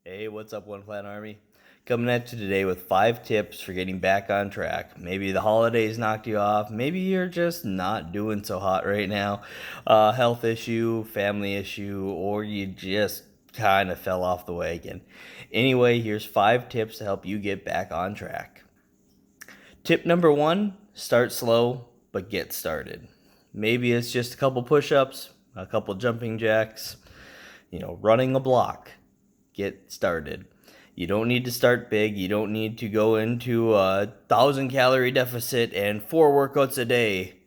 Hey, what's up, One Plan Army? Coming at you today with 5 tips for getting back on track. Maybe the holidays knocked you off. Maybe you're just not doing so hot right now. Health issue, family issue, or you just kind of fell off the wagon. Anyway, here's 5 tips to help you get back on track. Tip number 1, start slow, but get started. Maybe it's just a couple push-ups, a couple jumping jacks, running a block. Get started. You don't need to start big. You don't need to go into a 1,000-calorie deficit and 4 workouts a day.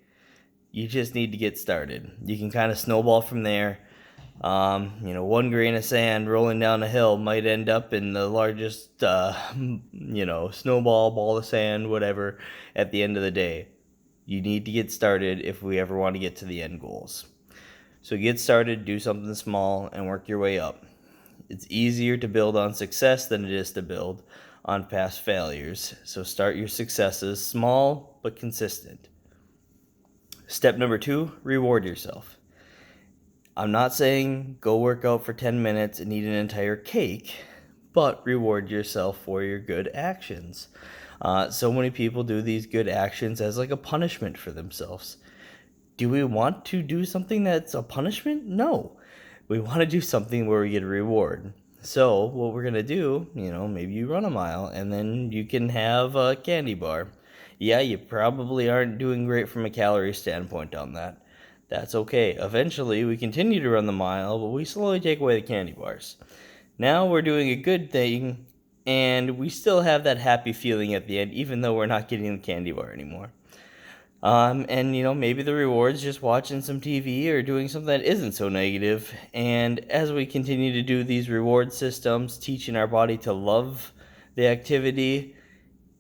You just need to get started. You can kind of snowball from there. 1 grain of sand rolling down a hill might end up in the largest, snowball, ball of sand, whatever, at the end of the day. You need to get started if we ever want to get to the end goals. So get started, do something small, and work your way up. It's easier to build on success than it is to build on past failures. So start your successes small but consistent. Step number 2, reward yourself. I'm not saying go work out for 10 minutes and eat an entire cake, but reward yourself for your good actions. So many people do these good actions as like a punishment for themselves. Do we want to do something that's a punishment? No. We want to do something where we get a reward. So what we're going to do, maybe you run a mile and then you can have a candy bar. Yeah, you probably aren't doing great from a calorie standpoint on that. That's okay. Eventually, we continue to run the mile, but we slowly take away the candy bars. Now we're doing a good thing, and we still have that happy feeling at the end, even though we're not getting the candy bar anymore. Maybe the reward's just watching some TV or doing something that isn't so negative. And as we continue to do these reward systems, teaching our body to love the activity,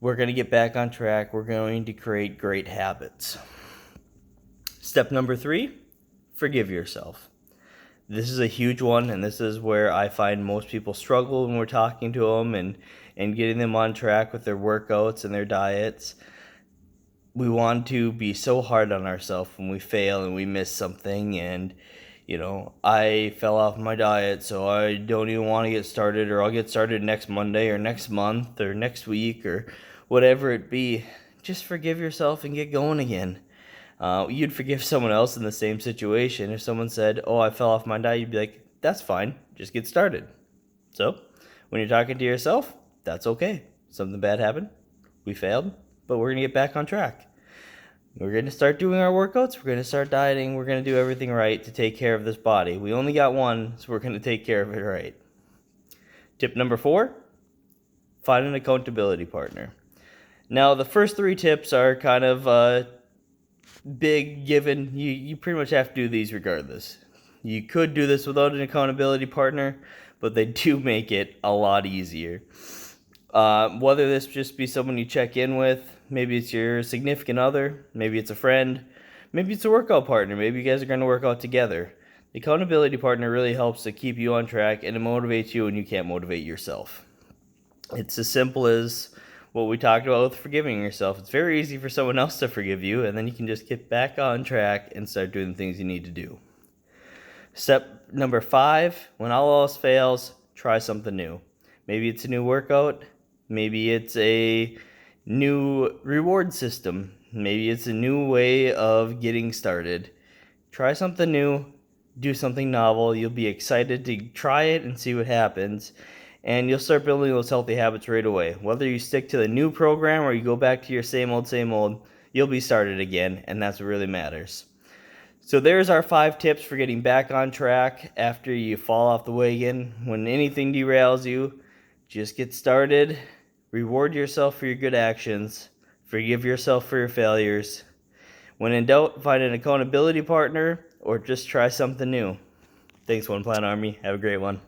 we're going to get back on track. We're going to create great habits. Step number 3, forgive yourself. This is a huge one, and this is where I find most people struggle when we're talking to them and getting them on track with their workouts and their diets. We want to be so hard on ourselves when we fail and we miss something, and I fell off my diet, so I don't even want to get started, or I'll get started next Monday or next month or next week or whatever it be. Just forgive yourself and get going again. You'd forgive someone else in the same situation. If someone said, "Oh, I fell off my diet," you'd be like, "That's fine, just get started." So when you're talking to yourself, that's okay. Something bad happened, we failed, but we're going to get back on track. We're going to start doing our workouts. We're going to start dieting. We're going to do everything right to take care of this body. We only got one, so we're going to take care of it right. Tip number 4, find an accountability partner. Now, the first 3 tips are kind of big given. You pretty much have to do these regardless. You could do this without an accountability partner, but they do make it a lot easier. Whether this just be someone you check in with, maybe it's your significant other, maybe it's a friend, maybe it's a workout partner, maybe you guys are going to work out together. The accountability partner really helps to keep you on track, and it motivates you when you can't motivate yourself. It's as simple as what we talked about with forgiving yourself. It's very easy for someone else to forgive you, and then you can just get back on track and start doing the things you need to do. Step number 5, when all else fails, try something new. Maybe it's a new workout. Maybe it's a new reward system. Maybe it's a new way of getting started. Try something new. Do something novel. You'll be excited to try it and see what happens. And you'll start building those healthy habits right away. Whether you stick to the new program or you go back to your same old, you'll be started again. And that's what really matters. So there's our 5 tips for getting back on track after you fall off the wagon. When anything derails you, just get started. Reward yourself for your good actions. Forgive yourself for your failures. When in doubt, find an accountability partner or just try something new. Thanks, One Plan Army. Have a great one.